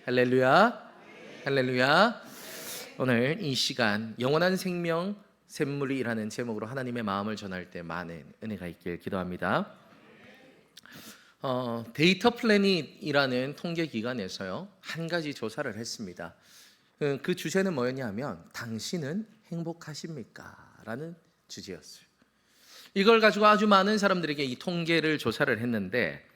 할렐루야. 할렐루야. 오늘 이 시간 영원한 생명 샘물이라는 제목으로 하나님의 마음을 전할 때 많은 은혜가 있길 기도합니다. 데이터 플래닛이라는 통계 기관에서요 한 가지 조사를 했습니다. 그 주제는 뭐였냐면 당신은 행복하십니까? 라는 주제였어요. 이걸 가지고 아주 많은 사람들에게 이 통계를 조사를 했는데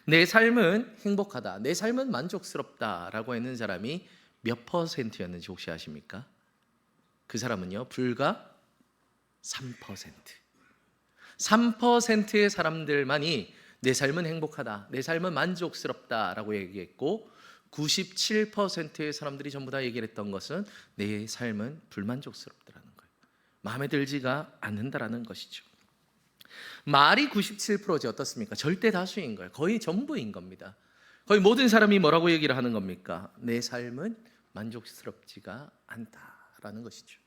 내 삶은 행복하다, 내 삶은 만족스럽다라고 했는 사람이 몇 퍼센트였는지 혹시 아십니까? 그 사람은요 불과 3%. 3%의 사람들만이 내 삶은 행복하다, 내 삶은 만족스럽다라고 얘기했고 97%의 사람들이 전부 다 얘기를 했던 것은 내 삶은 불만족스럽다라는 거예요. 마음에 들지가 않는다라는 것이죠. 말이 97%지 어떻습니까? 절대 다수인 거예요. 거의 전부인 겁니다. 거의 모든 사람이 뭐라고 얘기를 하는 겁니까? 내 삶은 만족스럽지가 않다라는 것이죠.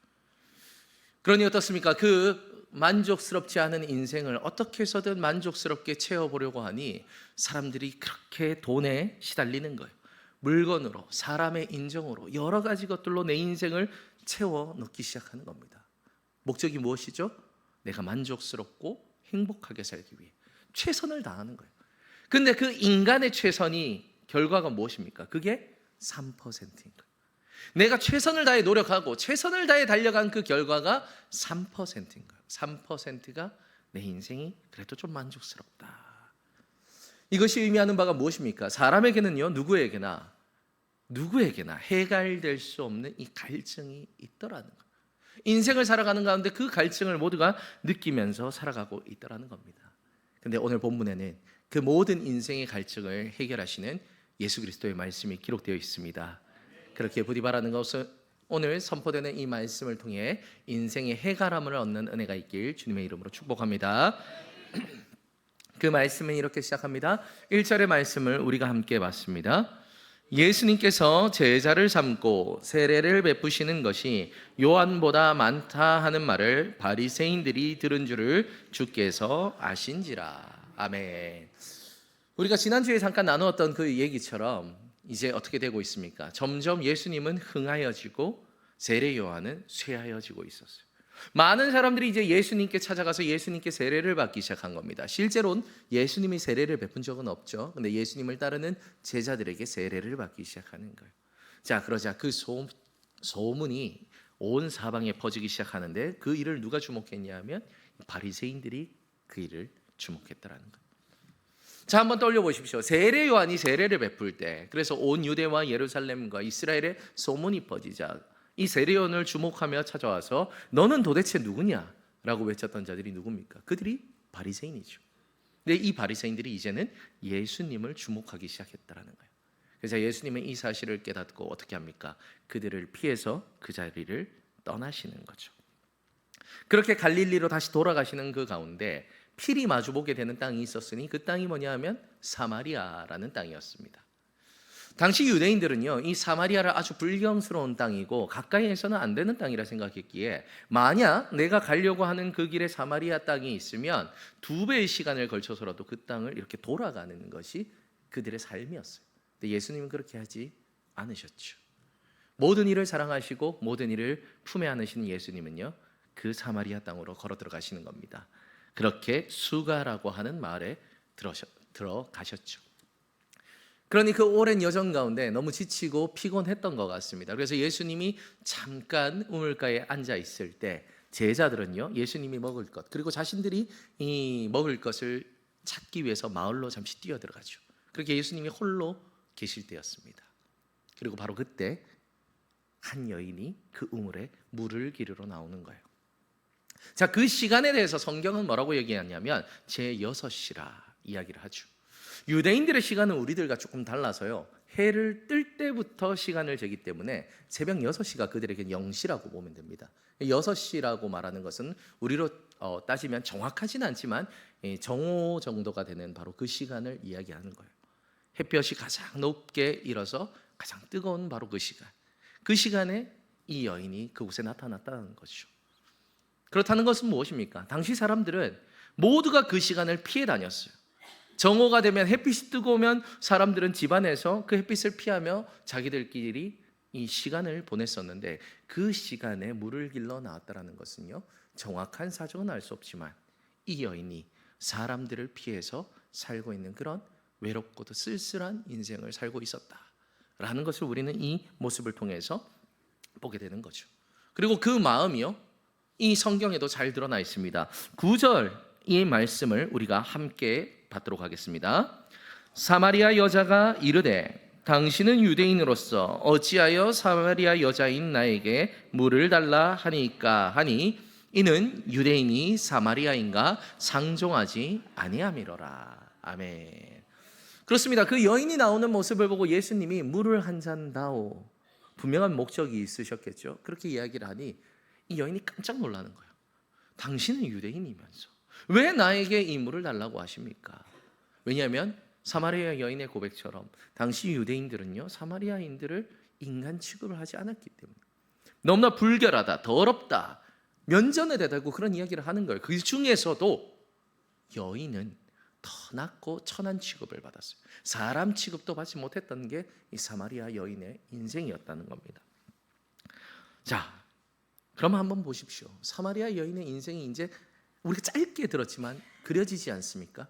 그러니 어떻습니까? 그 만족스럽지 않은 인생을 어떻게 해서든 만족스럽게 채워보려고 하니 사람들이 그렇게 돈에 시달리는 거예요. 물건으로, 사람의 인정으로, 여러 가지 것들로 내 인생을 채워 넣기 시작하는 겁니다. 목적이 무엇이죠? 내가 만족스럽고 행복하게 살기 위해 최선을 다하는 거예요. 근데 그 인간의 최선이 결과가 무엇입니까? 그게 3%인 거예요. 내가 최선을 다해 노력하고 최선을 다해 달려간 그 결과가 3%인 거예요. 3%가 내 인생이 그래도 좀 만족스럽다. 이것이 의미하는 바가 무엇입니까? 사람에게는요 누구에게나 해결될 수 없는 이 갈증이 있더라는 거예요. 인생을 살아가는 가운데 그 갈증을 모두가 느끼면서 살아가고 있더라는 겁니다. 근데 오늘 본문에는 그 모든 인생의 갈증을 해결하시는 예수 그리스도의 말씀이 기록되어 있습니다. 그렇게 부디 바라는 것은 오늘 선포되는 이 말씀을 통해 인생의 해결함을 얻는 은혜가 있길 주님의 이름으로 축복합니다. 그 말씀은 이렇게 시작합니다. 1절의 말씀을 우리가 함께 봤습니다. 예수님께서 제자를 삼고 세례를 베푸시는 것이 요한보다 많다 하는 말을 바리새인들이 들은 줄을 주께서 아신지라. 아멘. 우리가 지난주에 잠깐 나누었던 그 얘기처럼 이제 어떻게 되고 있습니까? 점점 예수님은 흥하여지고 세례 요한은 쇠하여지고 있었어요. 많은 사람들이 이제 예수님께 찾아가서 예수님께 세례를 받기 시작한 겁니다. 실제로는 예수님이 세례를 베푼 적은 없죠. 근데 예수님을 따르는 제자들에게 세례를 받기 시작하는 거예요. 자, 그러자 그 소문이 온 사방에 퍼지기 시작하는데 그 일을 누가 주목했냐 하면 바리새인들이 그 일을 주목했다라는 거예요. 자, 한번 떠올려 보십시오. 세례 요한이 세례를 베풀 때 그래서 온 유대와 예루살렘과 이스라엘에 소문이 퍼지자 이 세례 요한을 주목하며 찾아와서 너는 도대체 누구냐? 라고 외쳤던 자들이 누굽니까? 그들이 바리새인이죠. 근데 이 바리새인들이 이제는 예수님을 주목하기 시작했다라는 거예요. 그래서 예수님은 이 사실을 깨닫고 어떻게 합니까? 그들을 피해서 그 자리를 떠나시는 거죠. 그렇게 갈릴리로 다시 돌아가시는 그 가운데 필히 마주보게 되는 땅이 있었으니 그 땅이 뭐냐 하면 사마리아라는 땅이었습니다. 당시 유대인들은요 이 사마리아를 아주 불경스러운 땅이고 가까이에서는 안 되는 땅이라 생각했기에 만약 내가 가려고 하는 그 길에 사마리아 땅이 있으면 2배의 시간을 걸쳐서라도 그 땅을 이렇게 돌아가는 것이 그들의 삶이었어요. 근데 예수님은 그렇게 하지 않으셨죠. 모든 일을 사랑하시고 모든 일을 품에 안으시는 예수님은요 그 사마리아 땅으로 걸어 들어가시는 겁니다. 그렇게 수가라고 하는 마을에 들어가셨죠. 그러니 그 오랜 여정 가운데 너무 지치고 피곤했던 것 같습니다. 그래서 예수님이 잠깐 우물가에 앉아 있을 때 제자들은요 예수님이 먹을 것 그리고 자신들이 이 먹을 것을 찾기 위해서 마을로 잠시 뛰어 들어가죠. 그렇게 예수님이 홀로 계실 때였습니다. 그리고 바로 그때 한 여인이 그 우물에 물을 기르러 나오는 거예요. 자, 그 시간에 대해서 성경은 뭐라고 얘기하냐면 제6시라 이야기를 하죠. 유대인들의 시간은 우리들과 조금 달라서요 해를 뜰 때부터 시간을 재기 때문에 새벽 6시가 그들에겐 0시라고 보면 됩니다. 6시라고 말하는 것은 우리로 따지면 정확하지는 않지만 정오 정도가 되는 바로 그 시간을 이야기하는 거예요. 햇볕이 가장 높게 일어서 가장 뜨거운 바로 그 시간, 그 시간에 이 여인이 그곳에 나타났다는 거죠. 그렇다는 것은 무엇입니까? 당시 사람들은 모두가 그 시간을 피해 다녔어요. 정오가 되면 햇빛이 뜨거우면 사람들은 집안에서 그 햇빛을 피하며 자기들끼리 이 시간을 보냈었는데, 그 시간에 물을 길러 나왔다는 것은요, 정확한 사정은 알 수 없지만 이 여인이 사람들을 피해서 살고 있는 그런 외롭고도 쓸쓸한 인생을 살고 있었다라는 것을 우리는 이 모습을 통해서 보게 되는 거죠. 그리고 그 마음이요, 이 성경에도 잘 드러나 있습니다. 9절 이 말씀을 우리가 함께 받도록 하겠습니다. 사마리아 여자가 이르되 당신은 유대인으로서 어찌하여 사마리아 여자인 나에게 물을 달라 하니까 하니 이는 유대인이 사마리아인가 상종하지 아니함이로라. 아멘. 그렇습니다. 그 여인이 나오는 모습을 보고 예수님이 물을 한 잔 다오, 분명한 목적이 있으셨겠죠. 그렇게 이야기를 하니 이 여인이 깜짝 놀라는 거예요. 당신은 유대인이면서 왜 나에게 이 물을 달라고 하십니까? 왜냐하면 사마리아 여인의 고백처럼 당시 유대인들은요, 사마리아인들을 인간 취급을 하지 않았기 때문에 너무나 불결하다, 더럽다, 면전에 대다고 그런 이야기를 하는 거예요. 그 중에서도 여인은 더 낮고 천한 취급을 받았어요. 사람 취급도 받지 못했던 게 이 사마리아 여인의 인생이었다는 겁니다. 자, 그럼 한번 보십시오. 사마리아 여인의 인생이 이제 우리가 짧게 들었지만 그려지지 않습니까?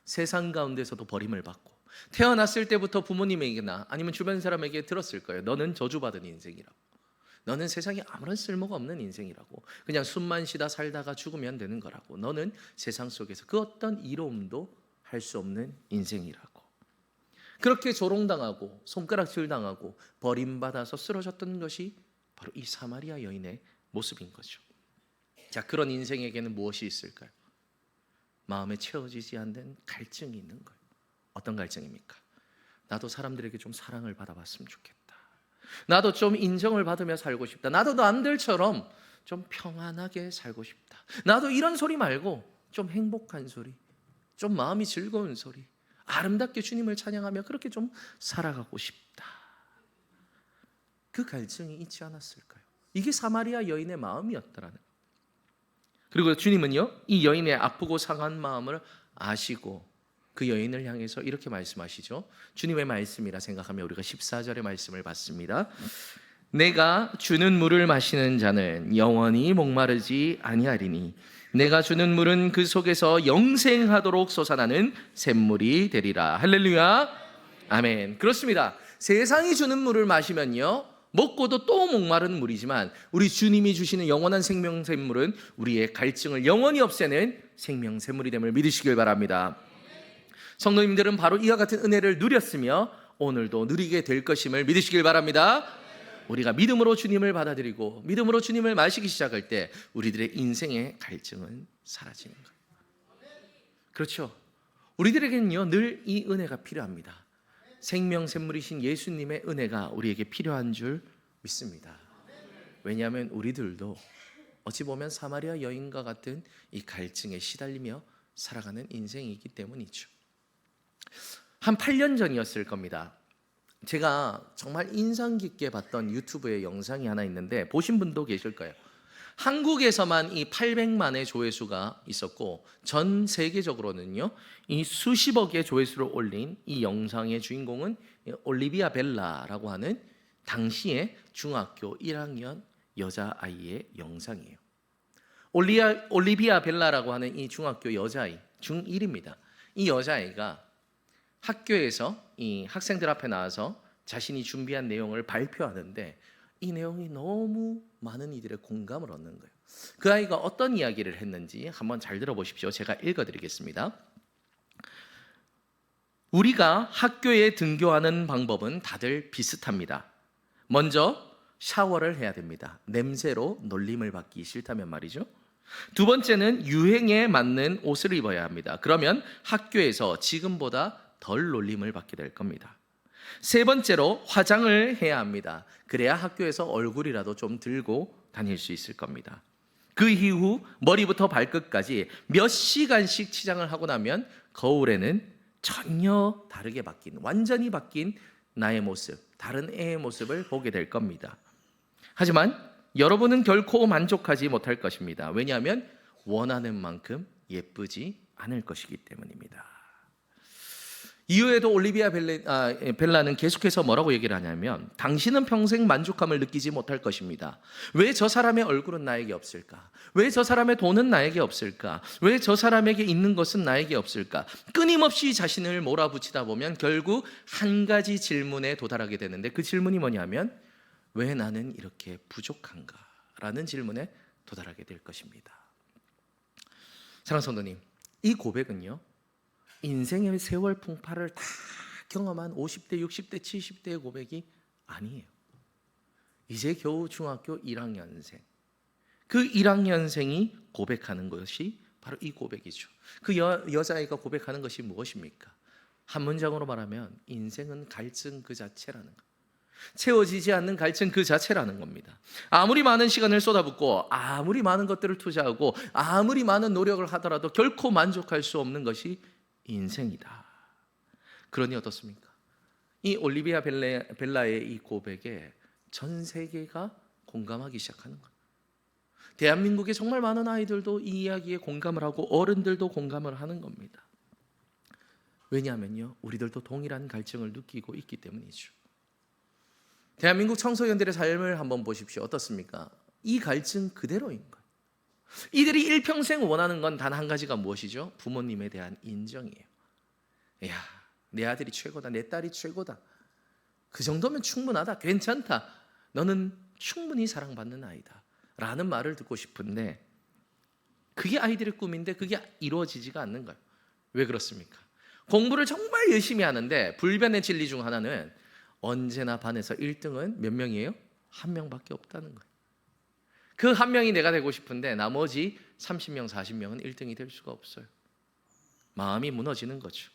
세상 가운데서도 버림을 받고, 태어났을 때부터 부모님에게나 아니면 주변 사람에게 들었을 거예요. 너는 저주받은 인생이라고, 너는 세상에 아무런 쓸모가 없는 인생이라고, 그냥 숨만 쉬다 살다가 죽으면 되는 거라고, 너는 세상 속에서 그 어떤 이로움도 할 수 없는 인생이라고, 그렇게 조롱당하고 손가락질 당하고 버림받아서 쓰러졌던 것이 바로 이 사마리아 여인의 모습인 거죠. 자, 그런 인생에게는 무엇이 있을까요? 마음에 채워지지 않는 갈증이 있는 거예요. 어떤 갈증입니까? 나도 사람들에게 좀 사랑을 받아봤으면 좋겠다. 나도 좀 인정을 받으며 살고 싶다. 나도 남들처럼 좀 평안하게 살고 싶다. 나도 이런 소리 말고 좀 행복한 소리, 좀 마음이 즐거운 소리, 아름답게 주님을 찬양하며 그렇게 좀 살아가고 싶다. 그 갈증이 있지 않았을까요? 이게 사마리아 여인의 마음이었다라는 거예요. 그리고 주님은요, 이 여인의 아프고 상한 마음을 아시고 그 여인을 향해서 이렇게 말씀하시죠. 주님의 말씀이라 생각하며 우리가 14절의 말씀을 봤습니다. 내가 주는 물을 마시는 자는 영원히 목마르지 아니하리니 내가 주는 물은 그 속에서 영생하도록 솟아나는 샘물이 되리라. 할렐루야. 아멘. 그렇습니다. 세상이 주는 물을 마시면요, 먹고도 또 목마른 물이지만 우리 주님이 주시는 영원한 생명샘물은 우리의 갈증을 영원히 없애는 생명샘물이 됨을 믿으시길 바랍니다. 성도님들은 바로 이와 같은 은혜를 누렸으며 오늘도 누리게 될 것임을 믿으시길 바랍니다. 우리가 믿음으로 주님을 받아들이고 믿음으로 주님을 마시기 시작할 때 우리들의 인생의 갈증은 사라지는 거예요. 그렇죠. 우리들에게는요, 늘 이 은혜가 필요합니다. 생명샘물이신 예수님의 은혜가 우리에게 필요한 줄 믿습니다. 왜냐하면 우리들도 어찌 보면 사마리아 여인과 같은 이 갈증에 시달리며 살아가는 인생이기 때문이죠. 한 8년 전이었을 겁니다. 제가 정말 인상 깊게 봤던 유튜브의 영상이 하나 있는데 보신 분도 계실 거예요. 한국에서만 이 800만의 조회수가 있었고 전 세계적으로는요, 이 수십억의 조회수를 올린 이 영상의 주인공은 올리비아 벨라라고 하는 당시의 중학교 1학년 여자아이의 영상이에요. 올리비아 벨라라고 하는 이 중학교 여자아이, 중1입니다. 이 여자아이가 학교에서 이 학생들 앞에 나와서 자신이 준비한 내용을 발표하는데 이 내용이 너무 많은 이들의 공감을 얻는 거예요. 그 아이가 어떤 이야기를 했는지 한번 잘 들어보십시오. 제가 읽어드리겠습니다. 우리가 학교에 등교하는 방법은 다들 비슷합니다. 먼저 샤워를 해야 됩니다. 냄새로 놀림을 받기 싫다면 말이죠. 두 번째는 유행에 맞는 옷을 입어야 합니다. 그러면 학교에서 지금보다 덜 놀림을 받게 될 겁니다. 세 번째로 화장을 해야 합니다. 그래야 학교에서 얼굴이라도 좀 들고 다닐 수 있을 겁니다. 그 이후 머리부터 발끝까지 몇 시간씩 치장을 하고 나면 거울에는 전혀 다르게 바뀐, 완전히 바뀐 나의 모습, 다른 애의 모습을 보게 될 겁니다. 하지만 여러분은 결코 만족하지 못할 것입니다. 왜냐하면 원하는 만큼 예쁘지 않을 것이기 때문입니다. 이후에도 벨라는 계속해서 뭐라고 얘기를 하냐면 당신은 평생 만족함을 느끼지 못할 것입니다. 왜 저 사람의 얼굴은 나에게 없을까? 왜 저 사람의 돈은 나에게 없을까? 왜 저 사람에게 있는 것은 나에게 없을까? 끊임없이 자신을 몰아붙이다 보면 결국 한 가지 질문에 도달하게 되는데 그 질문이 뭐냐면 왜 나는 이렇게 부족한가? 라는 질문에 도달하게 될 것입니다. 사랑하는 성도님, 이 고백은요 인생의 세월 풍파를 다 경험한 50대, 60대, 70대의 고백이 아니에요. 이제 겨우 중학교 1학년생, 그 1학년생이 고백하는 것이 바로 이 고백이죠. 그 여자아이가 고백하는 것이 무엇입니까? 한 문장으로 말하면 인생은 갈증 그 자체라는 것, 채워지지 않는 갈증 그 자체라는 겁니다. 아무리 많은 시간을 쏟아붓고 아무리 많은 것들을 투자하고 아무리 많은 노력을 하더라도 결코 만족할 수 없는 것이 인생이다. 그러니 어떻습니까? 이 올리비아 벨라의 이 고백에 전 세계가 공감하기 시작하는 거예요. 대한민국의 정말 많은 아이들도 이 이야기에 공감을 하고 어른들도 공감을 하는 겁니다. 왜냐하면요 우리들도 동일한 갈증을 느끼고 있기 때문이죠. 대한민국 청소년들의 삶을 한번 보십시오. 어떻습니까? 이 갈증 그대로인 거예요. 이들이 일평생 원하는 건 단 한 가지가 무엇이죠? 부모님에 대한 인정이에요. 야, 내 아들이 최고다, 내 딸이 최고다, 그 정도면 충분하다, 괜찮다, 너는 충분히 사랑받는 아이다 라는 말을 듣고 싶은데 그게 아이들의 꿈인데 그게 이루어지지가 않는 거예요. 왜 그렇습니까? 공부를 정말 열심히 하는데 불변의 진리 중 하나는 언제나 반에서 1등은 몇 명이에요? 한 명밖에 없다는 거예요. 그 한 명이 내가 되고 싶은데 나머지 30명, 40명은 1등이 될 수가 없어요. 마음이 무너지는 거죠.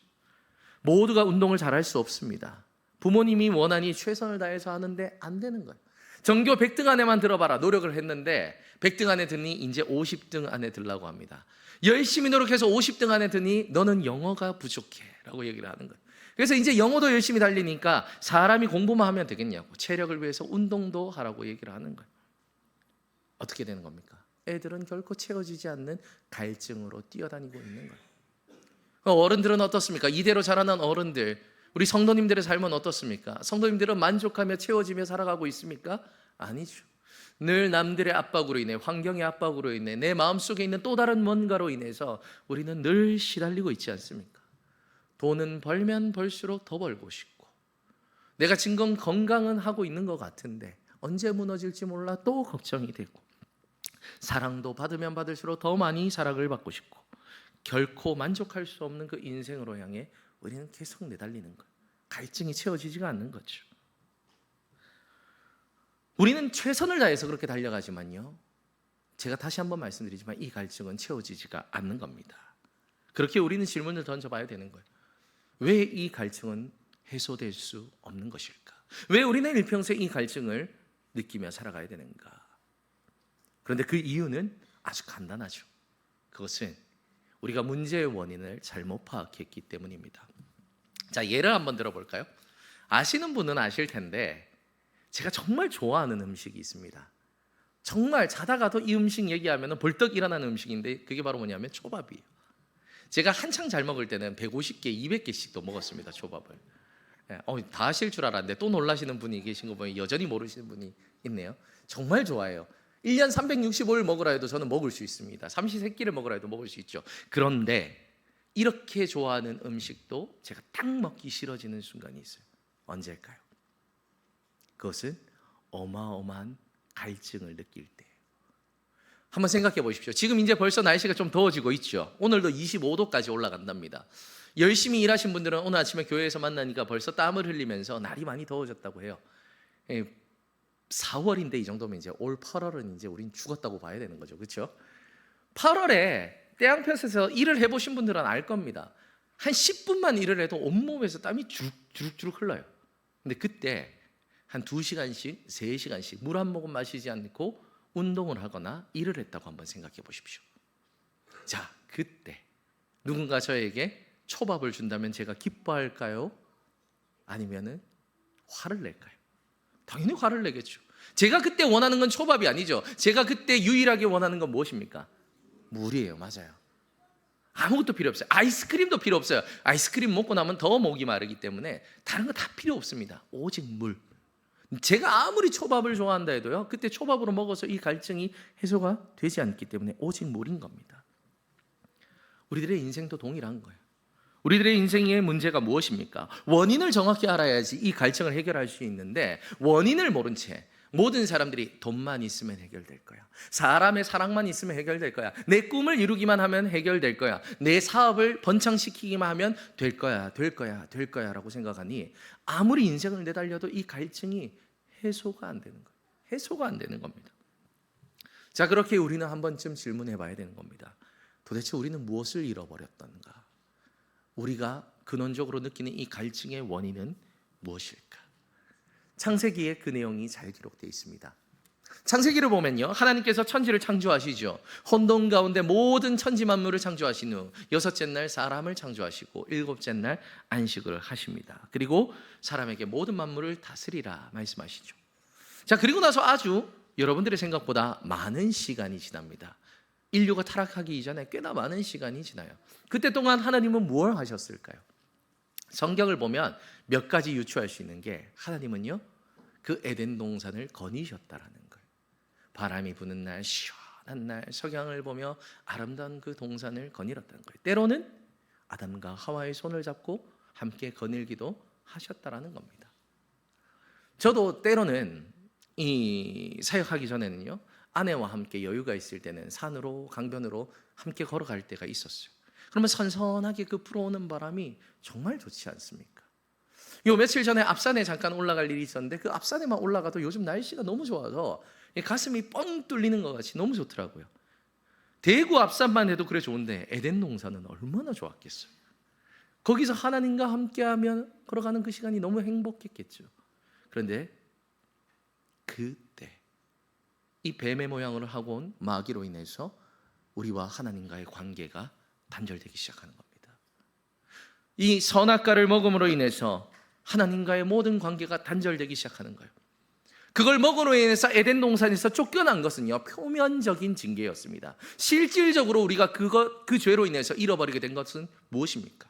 모두가 운동을 잘할 수 없습니다. 부모님이 원하니 최선을 다해서 하는데 안 되는 거예요. 전교 100등 안에만 들어봐라. 노력을 했는데 100등 안에 드니 이제 50등 안에 들라고 합니다. 열심히 노력해서 50등 안에 드니 너는 영어가 부족해 라고 얘기를 하는 거예요. 그래서 이제 영어도 열심히 달리니까 사람이 공부만 하면 되겠냐고, 체력을 위해서 운동도 하라고 얘기를 하는 거예요. 어떻게 되는 겁니까? 애들은 결코 채워지지 않는 갈증으로 뛰어다니고 있는 거예요. 어른들은 어떻습니까? 이대로 자라난 어른들, 우리 성도님들의 삶은 어떻습니까? 성도님들은 만족하며 채워지며 살아가고 있습니까? 아니죠. 늘 남들의 압박으로 인해, 환경의 압박으로 인해, 내 마음속에 있는 또 다른 뭔가로 인해서 우리는 늘 시달리고 있지 않습니까? 돈은 벌면 벌수록 더 벌고 싶고, 내가 지금 건강은 하고 있는 것 같은데 언제 무너질지 몰라 또 걱정이 되고, 사랑도 받으면 받을수록 더 많이 사랑을 받고 싶고, 결코 만족할 수 없는 그 인생으로 향해 우리는 계속 내달리는 거예요. 갈증이 채워지지가 않는 거죠. 우리는 최선을 다해서 그렇게 달려가지만요, 제가 다시 한번 말씀드리지만 이 갈증은 채워지지가 않는 겁니다. 그렇게 우리는 질문을 던져봐야 되는 거예요. 왜 이 갈증은 해소될 수 없는 것일까? 왜 우리는 일평생 이 갈증을 느끼며 살아가야 되는가? 그런데 그 이유는 아주 간단하죠. 그것은 우리가 문제의 원인을 잘못 파악했기 때문입니다. 자, 예를 한번 들어볼까요? 아시는 분은 아실 텐데 제가 정말 좋아하는 음식이 있습니다. 정말 자다가도 이 음식 얘기하면 벌떡 일어나는 음식인데 그게 바로 뭐냐면 초밥이에요. 제가 한창 잘 먹을 때는 150개, 200개씩도 먹었습니다. 초밥을. 다 아실 줄 알았는데 또 놀라시는 분이 계신 거 보니 여전히 모르시는 분이 있네요. 정말 좋아해요. 1년 365일 먹으라 해도 저는 먹을 수 있습니다. 삼시세끼를 먹으라 해도 먹을 수 있죠. 그런데 이렇게 좋아하는 음식도 제가 딱 먹기 싫어지는 순간이 있어요. 언제일까요? 그것은 어마어마한 갈증을 느낄 때. 한번 생각해 보십시오. 지금 이제 벌써 날씨가 좀 더워지고 있죠. 오늘도 25도까지 올라간답니다. 열심히 일하신 분들은 오늘 아침에 교회에서 만나니까 벌써 땀을 흘리면서 날이 많이 더워졌다고 해요. 4월인데 이 정도면 이제 올 8월은 이제 우린 죽었다고 봐야 되는 거죠. 그렇죠? 8월에 태양볕에서 일을 해보신 분들은 알 겁니다. 한 10분만 일을 해도 온몸에서 땀이 주룩주룩 흘러요. 근데 그때 한 2시간씩, 3시간씩 물 한 모금 마시지 않고 운동을 하거나 일을 했다고 한번 생각해 보십시오. 자, 그때 누군가 저에게 초밥을 준다면 제가 기뻐할까요? 아니면은 화를 낼까요? 당연히 화를 내겠죠. 제가 그때 원하는 건 초밥이 아니죠. 제가 그때 유일하게 원하는 건 무엇입니까? 물이에요. 맞아요. 아무것도 필요 없어요. 아이스크림도 필요 없어요. 아이스크림 먹고 나면 더 목이 마르기 때문에 다른 거 다 필요 없습니다. 오직 물. 제가 아무리 초밥을 좋아한다 해도요, 그때 초밥으로 먹어서 이 갈증이 해소가 되지 않기 때문에 오직 물인 겁니다. 우리들의 인생도 동일한 거예요. 우리들의 인생의 문제가 무엇입니까? 원인을 정확히 알아야지 이 갈증을 해결할 수 있는데, 원인을 모른 채 모든 사람들이 돈만 있으면 해결될 거야, 사람의 사랑만 있으면 해결될 거야, 내 꿈을 이루기만 하면 해결될 거야, 내 사업을 번창시키기만 하면 될 거야 라고 생각하니 아무리 인생을 내달려도 이 갈증이 해소가 안 되는 거예요. 해소가 안 되는 겁니다. 자, 그렇게 우리는 한 번쯤 질문해 봐야 되는 겁니다. 도대체 우리는 무엇을 잃어버렸던가? 우리가 근원적으로 느끼는 이 갈증의 원인은 무엇일까? 창세기에 그 내용이 잘 기록되어 있습니다. 창세기를 보면요, 하나님께서 천지를 창조하시죠. 혼돈 가운데 모든 천지 만물을 창조하신 후 여섯째 날 사람을 창조하시고 일곱째 날 안식을 하십니다. 그리고 사람에게 모든 만물을 다스리라 말씀하시죠. 자, 그리고 나서 아주 여러분들의 생각보다 많은 시간이 지납니다. 인류가 타락하기 이전에 꽤나 많은 시간이 지나요. 그때 동안 하나님은 무엇을 하셨을까요? 성경을 보면 몇 가지 유추할 수 있는 게, 하나님은요, 그 에덴 동산을 거니셨다라는 거예요. 바람이 부는 날, 시원한 날, 석양을 보며 아름다운 그 동산을 거닐었다는 거예요. 때로는 아담과 하와의 손을 잡고 함께 거닐기도 하셨다라는 겁니다. 저도 때로는 이 사역하기 전에는요, 아내와 함께 여유가 있을 때는 산으로, 강변으로 함께 걸어갈 때가 있었어요. 그러면 선선하게 그 불어오는 바람이 정말 좋지 않습니까? 요 며칠 전에 앞산에 잠깐 올라갈 일이 있었는데, 그 앞산에만 올라가도 요즘 날씨가 너무 좋아서 가슴이 뻥 뚫리는 것 같이 너무 좋더라고요. 대구 앞산만 해도 그래 좋은데 에덴 동산은 얼마나 좋았겠어요. 거기서 하나님과 함께하면 걸어가는 그 시간이 너무 행복했겠죠. 그런데 그때 이 뱀의 모양으로 하고 온 마귀로 인해서 우리와 하나님과의 관계가 단절되기 시작하는 겁니다. 이 선악과를 먹음으로 인해서 하나님과의 모든 관계가 단절되기 시작하는 거예요. 그걸 먹음으로 인해서 에덴 동산에서 쫓겨난 것은요, 표면적인 징계였습니다. 실질적으로 우리가 그 죄로 인해서 잃어버리게 된 것은 무엇입니까?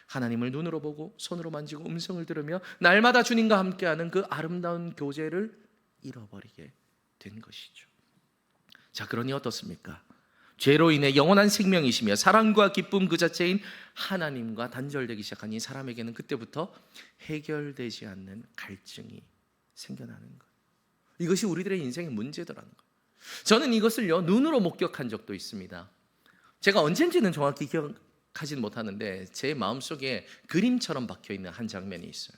하나님을 눈으로 보고 손으로 만지고 음성을 들으며 날마다 주님과 함께하는 그 아름다운 교제를 잃어버리게 된 것이죠. 자, 그러니 어떻습니까? 죄로 인해 영원한 생명이시며 사랑과 기쁨 그 자체인 하나님과 단절되기 시작하니 사람에게는 그때부터 해결되지 않는 갈증이 생겨나는 거예요. 이것이 우리들의 인생의 문제더라는 거예요. 저는 이것을요, 눈으로 목격한 적도 있습니다. 제가 언젠지는 정확히 기억하지는 못하는데 제 마음속에 그림처럼 박혀있는 한 장면이 있어요.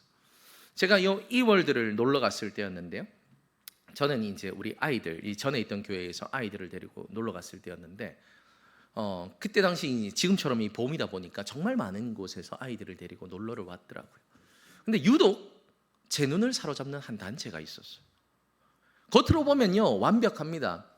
제가 이 월드를 놀러 갔을 때였는데요, 저는 이제 우리 아이들, 이 전에 있던 교회에서 아이들을 데리고 놀러 갔을 때였는데, 그때 당시 지금처럼 이 봄이다 보니까 정말 많은 곳에서 아이들을 데리고 놀러를 왔더라고요. 근데 유독 제 눈을 사로잡는 한 단체가 있었어요. 겉으로 보면요, 완벽합니다.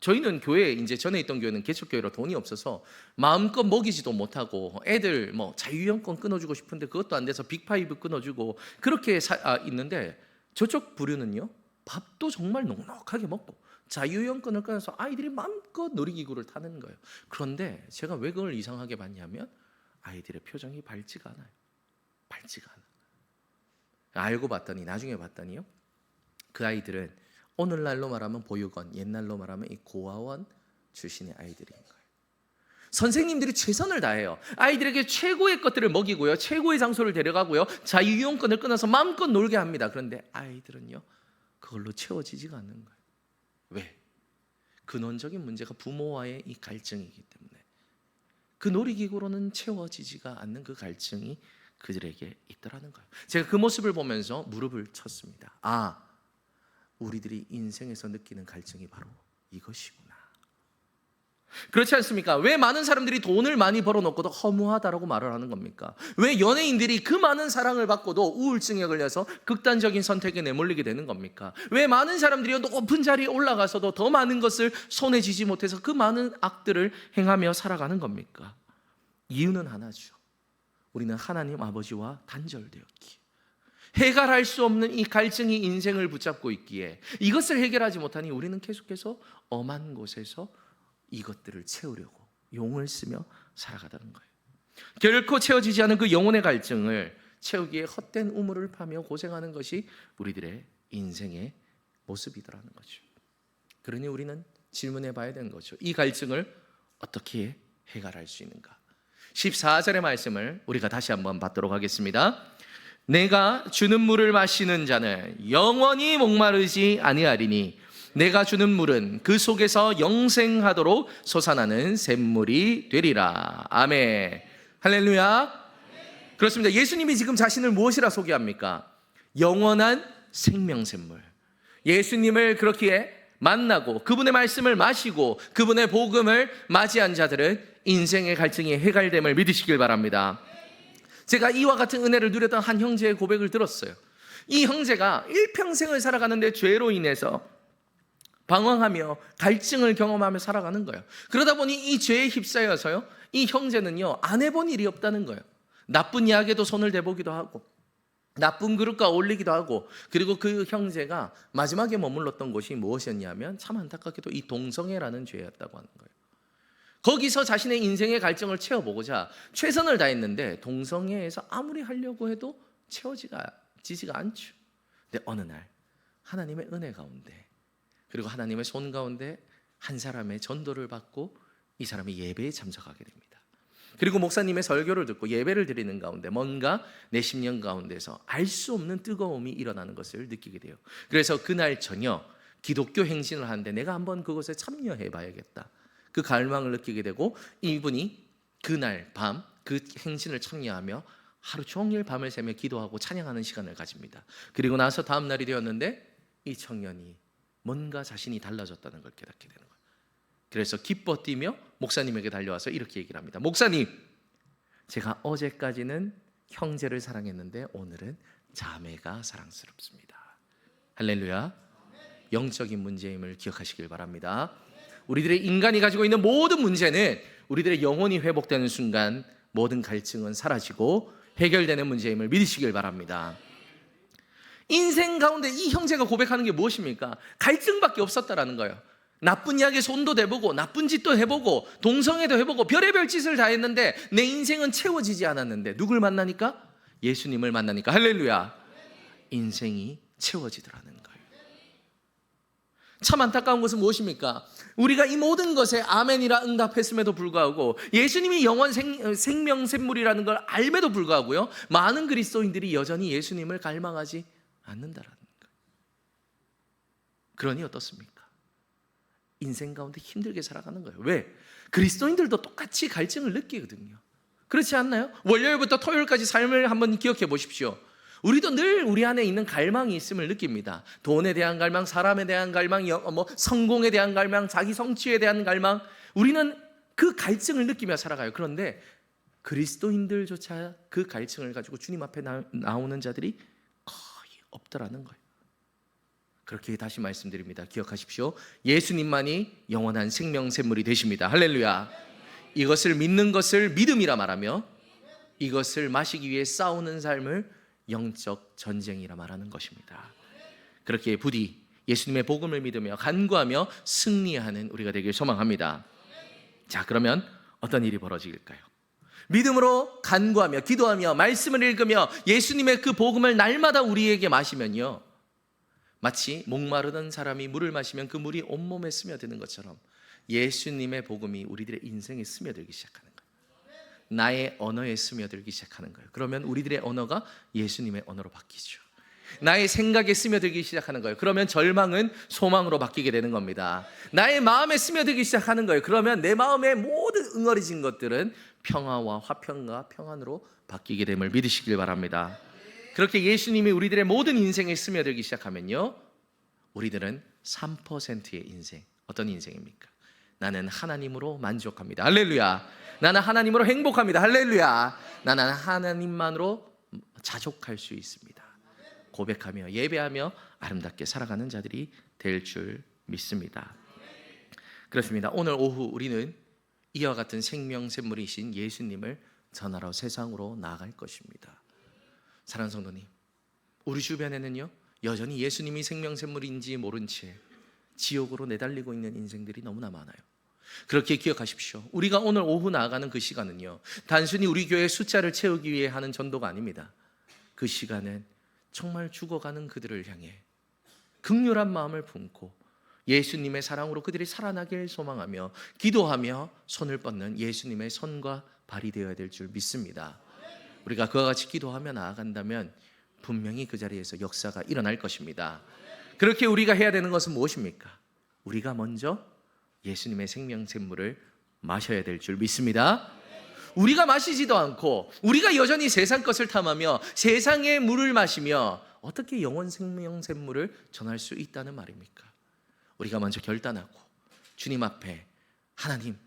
저희는 교회, 이제 전에 있던 교회는 개척교회로 돈이 없어서 마음껏 먹이지도 못하고, 애들 뭐 자유이용권 끊어주고 싶은데 그것도 안 돼서 빅파이브 끊어주고 그렇게 있는데, 저쪽 부류는요, 밥도 정말 넉넉하게 먹고 자유이용권을 끊어서 아이들이 마음껏 놀이기구를 타는 거예요. 그런데 제가 왜 그걸 이상하게 봤냐면, 아이들의 표정이 밝지가 않아요. 밝지가 않아요. 알고 봤더니, 나중에 봤더니요, 그 아이들은 오늘날로 말하면 보육원, 옛날로 말하면 이 고아원 출신의 아이들인 거예요. 선생님들이 최선을 다해요. 아이들에게 최고의 것들을 먹이고요, 최고의 장소를 데려가고요, 자유이용권을 끊어서 마음껏 놀게 합니다. 그런데 아이들은요, 그걸로 채워지지가 않는 거예요. 왜? 근원적인 문제가 부모와의 이 갈증이기 때문에 그 놀이기구로는 채워지지가 않는 그 갈증이 그들에게 있더라는 거예요. 제가 그 모습을 보면서 무릎을 쳤습니다. 우리들이 인생에서 느끼는 갈증이 바로 이것이구나. 그렇지 않습니까? 왜 많은 사람들이 돈을 많이 벌어놓고도 허무하다라고 말을 하는 겁니까? 왜 연예인들이 그 많은 사랑을 받고도 우울증에 걸려서 극단적인 선택에 내몰리게 되는 겁니까? 왜 많은 사람들이 높은 자리에 올라가서도 더 많은 것을 손에 쥐지 못해서 그 많은 악들을 행하며 살아가는 겁니까? 이유는 하나죠. 우리는 하나님 아버지와 단절되었기에, 해결할 수 없는 이 갈증이 인생을 붙잡고 있기에, 이것을 해결하지 못하니 우리는 계속해서 엄한 곳에서 이것들을 채우려고 용을 쓰며 살아가다는 거예요. 결코 채워지지 않은 그 영혼의 갈증을 채우기에 헛된 우물을 파며 고생하는 것이 우리들의 인생의 모습이더라는 거죠. 그러니 우리는 질문해 봐야 되는 거죠. 이 갈증을 어떻게 해결할 수 있는가? 14절의 말씀을 우리가 다시 한번 받도록 하겠습니다. 내가 주는 물을 마시는 자는 영원히 목마르지 아니하리니 내가 주는 물은 그 속에서 영생하도록 솟아나는 샘물이 되리라. 아멘. 할렐루야. 그렇습니다. 예수님이 지금 자신을 무엇이라 소개합니까? 영원한 생명샘물. 예수님을 그렇게 만나고 그분의 말씀을 마시고 그분의 복음을 맞이한 자들은 인생의 갈증이 해결됨을 믿으시길 바랍니다. 제가 이와 같은 은혜를 누렸던 한 형제의 고백을 들었어요. 이 형제가 일평생을 살아가는데 죄로 인해서 방황하며 갈증을 경험하며 살아가는 거예요. 그러다 보니 이 죄에 휩싸여서요, 이 형제는요 안 해본 일이 없다는 거예요. 나쁜 약에도 손을 대보기도 하고 나쁜 그릇과 어울리기도 하고, 그리고 그 형제가 마지막에 머물렀던 곳이 무엇이었냐면 참 안타깝게도 이 동성애라는 죄였다고 하는 거예요. 거기서 자신의 인생의 갈증을 채워보고자 최선을 다했는데 동성애에서 아무리 하려고 해도 채워지지가 않죠. 근데 어느 날 하나님의 은혜 가운데 그리고 하나님의 손 가운데 한 사람의 전도를 받고 이 사람이 예배에 참석하게 됩니다. 그리고 목사님의 설교를 듣고 예배를 드리는 가운데 뭔가 내 심령 가운데서 알 수 없는 뜨거움이 일어나는 것을 느끼게 돼요. 그래서 그날 저녁 기독교 행진을 하는데 내가 한번 그것에 참여해 봐야겠다, 그 갈망을 느끼게 되고, 이분이 그날 밤 그 행진을 참여하며 하루 종일 밤을 새며 기도하고 찬양하는 시간을 가집니다. 그리고 나서 다음 날이 되었는데 이 청년이 뭔가 자신이 달라졌다는 걸 깨닫게 되는 거예요. 그래서 기뻐 뛰며 목사님에게 달려와서 이렇게 얘기를 합니다. 목사님, 제가 어제까지는 형제를 사랑했는데 오늘은 자매가 사랑스럽습니다. 할렐루야. 영적인 문제임을 기억하시길 바랍니다. 우리들의 인간이 가지고 있는 모든 문제는 우리들의 영혼이 회복되는 순간 모든 갈증은 사라지고 해결되는 문제임을 믿으시길 바랍니다. 인생 가운데 이 형제가 고백하는 게 무엇입니까? 갈증밖에 없었다라는 거예요. 나쁜 약에 손도 대보고 나쁜 짓도 해보고 동성애도 해보고 별의별 짓을 다 했는데 내 인생은 채워지지 않았는데 누굴 만나니까? 예수님을 만나니까 할렐루야, 인생이 채워지더라는 거예요. 참 안타까운 것은 무엇입니까? 우리가 이 모든 것에 아멘이라 응답했음에도 불구하고 예수님이 영원 생명샘물이라는 걸 알매도 불구하고요, 많은 그리스도인들이 여전히 예수님을 갈망하지 않는다라는 거예요. 그러니 어떻습니까? 인생 가운데 힘들게 살아가는 거예요. 왜? 그리스도인들도 똑같이 갈증을 느끼거든요. 그렇지 않나요? 월요일부터 토요일까지 삶을 한번 기억해 보십시오. 우리도 늘 우리 안에 있는 갈망이 있음을 느낍니다. 돈에 대한 갈망, 사람에 대한 갈망, 성공에 대한 갈망, 자기 성취에 대한 갈망, 우리는 그 갈증을 느끼며 살아가요. 그런데 그리스도인들조차 그 갈증을 가지고 주님 앞에 나오는 자들이 거의 없더라는 거예요. 그렇게 다시 말씀드립니다. 기억하십시오. 예수님만이 영원한 생명샘물이 되십니다. 할렐루야. 이것을 믿는 것을 믿음이라 말하며 이것을 마시기 위해 싸우는 삶을 영적 전쟁이라 말하는 것입니다. 그렇게 부디 예수님의 복음을 믿으며 간구하며 승리하는 우리가 되길 소망합니다. 자, 그러면 어떤 일이 벌어질까요? 믿음으로 간구하며 기도하며 말씀을 읽으며 예수님의 그 복음을 날마다 우리에게 마시면요, 마치 목마르던 사람이 물을 마시면 그 물이 온몸에 스며드는 것처럼 예수님의 복음이 우리들의 인생에 스며들기 시작하는 거예요. 나의 언어에 스며들기 시작하는 거예요. 그러면 우리들의 언어가 예수님의 언어로 바뀌죠. 나의 생각에 스며들기 시작하는 거예요. 그러면 절망은 소망으로 바뀌게 되는 겁니다. 나의 마음에 스며들기 시작하는 거예요. 그러면 내 마음의 모든 응어리진 것들은 평화와 화평과 평안으로 바뀌게 됨을 믿으시길 바랍니다. 그렇게 예수님이 우리들의 모든 인생에 스며들기 시작하면요, 우리들은 3%의 인생, 어떤 인생입니까? 나는 하나님으로 만족합니다. 할렐루야. 나는 하나님으로 행복합니다. 할렐루야. 나는 하나님만으로 자족할 수 있습니다. 고백하며 예배하며 아름답게 살아가는 자들이 될 줄 믿습니다. 그렇습니다. 오늘 오후 우리는 이와 같은 생명샘물이신 예수님을 전하러 세상으로 나아갈 것입니다. 사랑하는 성도님, 우리 주변에는요, 여전히 예수님이 생명샘물인지 모른 채 지옥으로 내달리고 있는 인생들이 너무나 많아요. 그렇게 기억하십시오. 우리가 오늘 오후 나아가는 그 시간은요, 단순히 우리 교회 숫자를 채우기 위해 하는 전도가 아닙니다. 그 시간은 정말 죽어가는 그들을 향해 긍휼한 마음을 품고 예수님의 사랑으로 그들이 살아나길 소망하며 기도하며 손을 뻗는 예수님의 손과 발이 되어야 될 줄 믿습니다. 우리가 그와 같이 기도하며 나아간다면 분명히 그 자리에서 역사가 일어날 것입니다. 그렇게 우리가 해야 되는 것은 무엇입니까? 우리가 먼저 예수님의 생명샘물을 마셔야 될 줄 믿습니다. 우리가 마시지도 않고 우리가 여전히 세상 것을 탐하며 세상의 물을 마시며 어떻게 영원 생명샘물을 전할 수 있다는 말입니까? 우리가 먼저 결단하고 주님 앞에 하나님,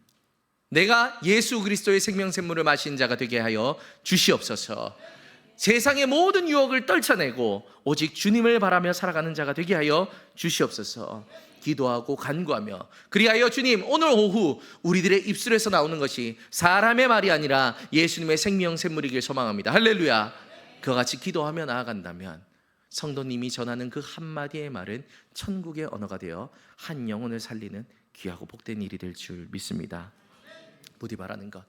내가 예수 그리스도의 생명샘물을 마신 자가 되게 하여 주시옵소서. 세상의 모든 유혹을 떨쳐내고 오직 주님을 바라며 살아가는 자가 되게 하여 주시옵소서. 기도하고 간구하며, 그리하여 주님, 오늘 오후 우리들의 입술에서 나오는 것이 사람의 말이 아니라 예수님의 생명샘물이길 소망합니다. 할렐루야. 그와 같이 기도하며 나아간다면 성도님이 전하는 그 한마디의 말은 천국의 언어가 되어 한 영혼을 살리는 귀하고 복된 일이 될 줄 믿습니다. 부디 바라는 것,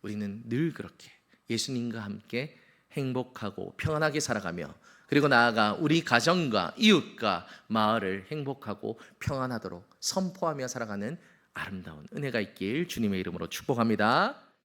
우리는 늘 그렇게 예수님과 함께 행복하고 평안하게 살아가며, 그리고 나아가 우리 가정과 이웃과 마을을 행복하고 평안하도록 선포하며 살아가는 아름다운 은혜가 있길 주님의 이름으로 축복합니다.